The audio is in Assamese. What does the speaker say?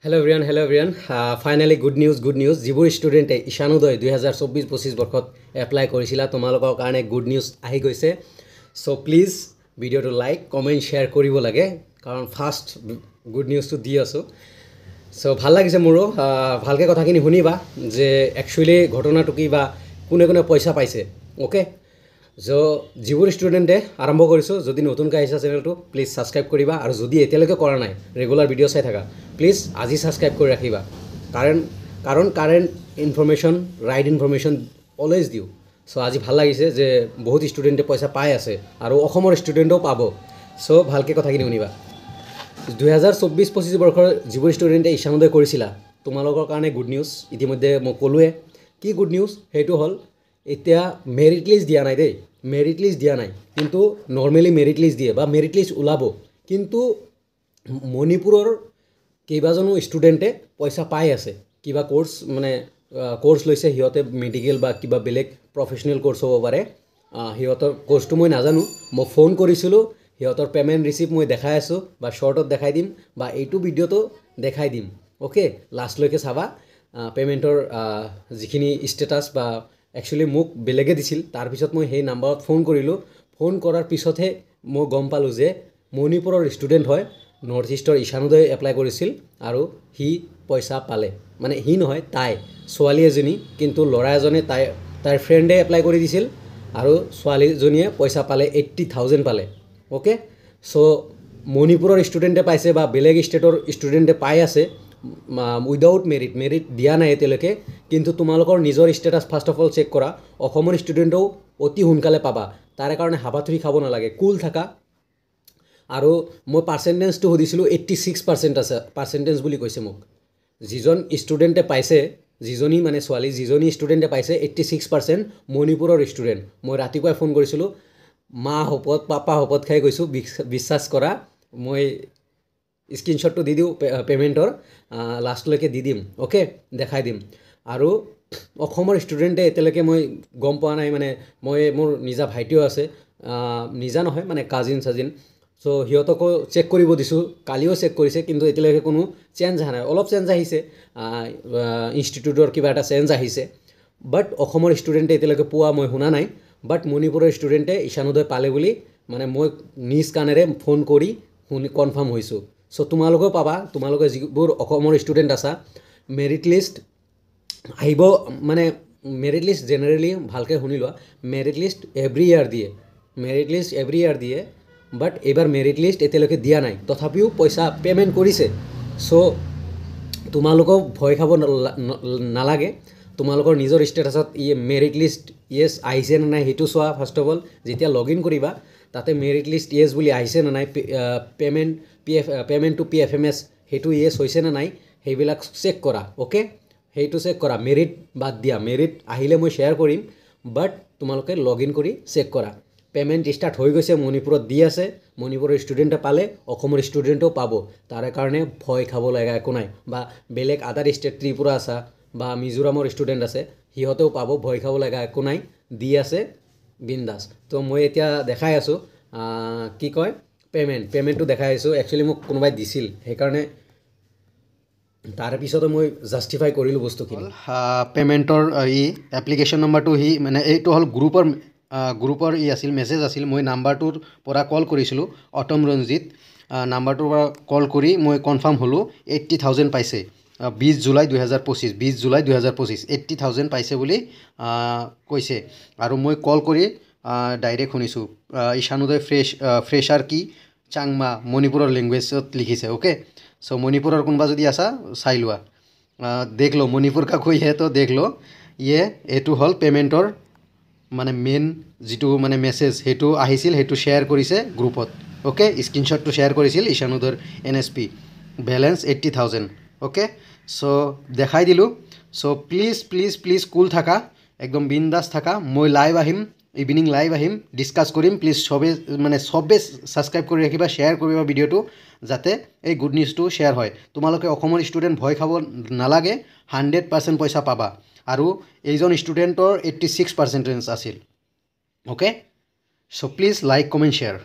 Hello everyone. Finally good news. যিবোৰ ষ্টুডেণ্টে ঈশানোদয় 2024-25 বৰ্ষত এপ্লাই কৰিছিলা তোমালোকৰ কাৰণে গুড নিউজ আহি গৈছে। সো প্লিজ ভিডিঅ'টো লাইক কমেণ্ট শ্বেয়াৰ কৰিব লাগে কাৰণ ফাৰ্ষ্ট গুড নিউজটো দি আছোঁ। সো ভাল লাগিছে মোৰো ভালকৈ কথাখিনি শুনিবা যে একচুৱেলি ঘটনাটো কি বা কোনে কোনে পইচা পাইছে। অ'কে, সো যিবোৰ ষ্টুডেণ্টে আৰম্ভ কৰিছোঁ, যদি নতুনকৈ আহিছা চেনেলটো প্লিজ ছাবস্ক্ৰাইব কৰিবা, আৰু যদি এতিয়ালৈকে কৰা নাই ৰেগুলাৰ ভিডিঅ' চাই থাকা প্লিজ আজি ছাবস্ক্ৰাইব কৰি ৰাখিবা। কাৰণ current information right information always দিওঁ। সো আজি ভাল লাগিছে যে বহুত ষ্টুডেণ্টে পইচা পাই আছে আৰু অসমৰ ষ্টুডেণ্টেও পাব। সো ভালকৈ কথাখিনি শুনিবা। 2024-25 বৰ্ষৰ যিবোৰ ষ্টুডেণ্টে ঈশানোদয় কৰিছিলা তোমালোকৰ কাৰণে গুড নিউজ। ইতিমধ্যে মই ক'লোৱে কি গুড নিউজ, সেইটো হ'ল এতিয়া মেৰিট লিষ্ট দিয়া নাই দেই, মেৰিট লিষ্ট দিয়া নাই, কিন্তু নৰ্মেলি মেৰিট লিষ্ট দিয়ে বা মেৰিট লিষ্ট ওলাব। কিন্তু মণিপুৰৰ কেইবাজনো ষ্টুডেণ্টে পইচা পাই আছে, কিবা কোৰ্চ মানে কোৰ্চ লৈছে সিহঁতে, মেডিকেল বা কিবা বেলেগ প্ৰফেচনেল কোৰ্চ হ'ব পাৰে। সিহঁতৰ কোৰ্চটো মই নাজানো, মই ফোন কৰিছিলোঁ, সিহঁতৰ পে'মেণ্ট ৰিচিপ্ট মই দেখাই আছোঁ বা শ্বৰ্টত দেখাই দিম বা এইটো ভিডিঅ'টো দেখাই দিম। অ'কে, লাষ্টলৈকে চাবা পে'মেণ্টৰ যিখিনি ষ্টেটাছ বা একচুৱেলি মোক বেলেগে দিছিল, তাৰপিছত মই সেই নাম্বাৰত ফোন কৰিলোঁ। ফোন কৰাৰ পিছতহে মই গম পালোঁ যে মণিপুৰৰ ষ্টুডেণ্ট হয়, নৰ্থ ইষ্টৰ ঈশানোদয় এপ্লাই কৰিছিল আৰু সি পইচা পালে। মানে সি নহয়, তাই ছোৱালী এজনী, কিন্তু ল'ৰা এজনে তাইৰ ফ্ৰেণ্ডে এপ্লাই কৰি দিছিল আৰু ছোৱালীজনীয়ে পইচা পালে 80,000 পালে। অ'কে, ছ' মণিপুৰৰ ষ্টুডেণ্টে পাইছে বা বেলেগ ষ্টেটৰ ষ্টুডেণ্টে পাই আছে উইদাউট মেৰিট দিয়া নাই এতিয়ালৈকে। কিন্তু তোমালোকৰ নিজৰ status first of all check কৰা। অসমৰ ষ্টুডেণ্টেও অতি সোনকালে পাবা, তাৰে কাৰণে হাবাথুৰি খাব নালাগে, কুল থাকা। আৰু মই পাৰ্চেণ্টেজটো সুধিছিলোঁ, 86% আছে পাৰ্চেণ্টেজ বুলি কৈছে মোক। যিজন ষ্টুডেণ্টে পাইছে, যিজনী মানে ছোৱালী, যিজনী ষ্টুডেণ্টে পাইছে 86% মণিপুৰৰ ষ্টুডেণ্ট। মই ৰাতিপুৱাই ফোন কৰিছিলোঁ, মা শপত পাপা শপত খাই কৈছোঁ, বিশ্বাস কৰা, মই স্ক্ৰীনশ্বটটো দি দিওঁ পে'মেণ্টৰ, লাষ্টলৈকে দি দিম। অ'কে, দেখাই দিম। আৰু অসমৰ ষ্টুডেণ্টে এতিয়ালৈকে মই গম পোৱা নাই, মানে মোৰ নিজা ভাইটিও আছে, নিজা নহয় মানে কাজিন। ছ' সিহঁতকো চেক কৰিব দিছোঁ, কালিও চেক কৰিছে, কিন্তু এতিয়ালৈকে কোনো চেঞ্জ অহা নাই। অলপ চেঞ্জ আহিছে, ইনষ্টিটিউটৰ কিবা এটা চেঞ্জ আহিছে, বাট অসমৰ ষ্টুডেণ্টে এতিয়ালৈকে পোৱা মই শুনা নাই। বাট মণিপুৰৰ ষ্টুডেণ্টে ঈশানোদয় পালে বুলি মানে মই নিজ কাণেৰে ফোন কৰি কনফাৰ্ম হৈছোঁ। ছ' তোমালোকেও পাবা, তোমালোকে যিবোৰ অসমৰ ষ্টুডেণ্ট আছা। মেৰিট লিষ্ট আহিব, মানে মেৰিট লিষ্ট জেনেৰেলি ভালকৈ শুনি লোৱা, মেৰিট লিষ্ট এভৰি ইয়াৰ দিয়ে, বাট এইবাৰ মেৰিট লিষ্ট এতিয়ালৈকে দিয়া নাই, তথাপিও পইচা পে'মেণ্ট কৰিছে। ছ' তোমালোকেও ভয় খাব নালাগে, তোমালোকৰ নিজৰ ষ্টেটাছত মেৰিট লিষ্ট য়েছ আহিছে নে নাই সেইটো চোৱা। ফাৰ্ষ্ট অফ অল যেতিয়া লগ ইন কৰিবা, তাতে মেৰিট লিষ্ট য়েছ বুলি আহিছে নে নাই, পে'মেণ্ট টু PFMS সেইটো য়েছ হৈছে নে নাই, সেইবিলাক চেক কৰা। অ'কে, সেইটো চেক কৰা, মেৰিট বাদ দিয়া, মেৰিট আহিলে মই শ্বেয়াৰ কৰিম, বাট তোমালোকে লগ ইন কৰি চেক কৰা। পে'মেণ্ট ষ্টাৰ্ট হৈ গৈছে, মণিপুৰত দি আছে, মণিপুৰৰ ষ্টুডেণ্টে পালে, অসমৰ ষ্টুডেণ্টেও পাব, তাৰে কাৰণে ভয় খাব লগা একো নাই। বা বেলেগ আদাৰ ষ্টেট, ত্ৰিপুৰা আছে বা মিজোৰামৰ ষ্টুডেণ্ট আছে, সিহঁতেও পাব, ভয় খাব লগা একো নাই, দি আছে বিন্দাছ। তো মই এতিয়া দেখাই আছোঁ, কি কয়, পে'মেণ্টটো দেখাই আছোঁ। একচুৱেলি মোক কোনোবাই দিছিল, সেইকাৰণে তাৰে পিছতে মই জাষ্টিফাই কৰিলোঁ বস্তুখিনি। পে'মেণ্টৰ এপ্লিকেশ্যন নম্বৰটো মানে এইটো হ'ল গ্ৰুপৰ আছিল, মেছেজ আছিল। মই নাম্বাৰটোৰ পৰা কল কৰিছিলোঁ, অটম ৰঞ্জিত নাম্বাৰটোৰ পৰা কল কৰি মই কনফাৰ্ম হ'লোঁ 80,000 পাইছে। 20 জুলাই 2025 80,000 পাইছে বুলি কৈছে। আৰু মই কল কৰি ডাইৰেক্ট শুনিছোঁ, ঈশানোদয় ফ্ৰেছাৰ কি চাংমা মণিপুৰৰ লেংগুৱেজত লিখিছে। অ'কে, ছ' মণিপুৰৰ কোনোবা যদি আছা চাই লোৱা, দেখ লো মণিপুৰ কা কোই হে তো দেখ লো। এইটো হ'ল পে'মেণ্টৰ মানে মেইন যিটো মানে মেছেজ, সেইটো আহিছিল, সেইটো শ্বেয়াৰ কৰিছে গ্ৰুপত। অ'কে, স্ক্ৰীনশ্বটটো শ্বেয়াৰ কৰিছিল ঈশানোদয়ৰ NSP, বেলেঞ্চ 80,000। অ'কে, ছ' দেখাই দিলোঁ। ছ' প্লিজ কুল থাকা, একদম বিন্দাছ থাকা। মই লাইভ আহিম, ইভিনিং লাইভ আহিম, ডিছকাছ কৰিম। প্লিজ চবে ছাবস্ক্ৰাইব কৰি ৰাখিবা, শ্বেয়াৰ কৰিবা ভিডিঅ'টো, যাতে এই গুড নিউজটো শ্বেয়াৰ হয়। তোমালোকে অসমৰ ষ্টুডেণ্ট ভয় খাব নালাগে, 100% পইচা পাবা। আৰু এইজন ষ্টুডেণ্টৰ 86% আছিল। Okay, so' please like comment share.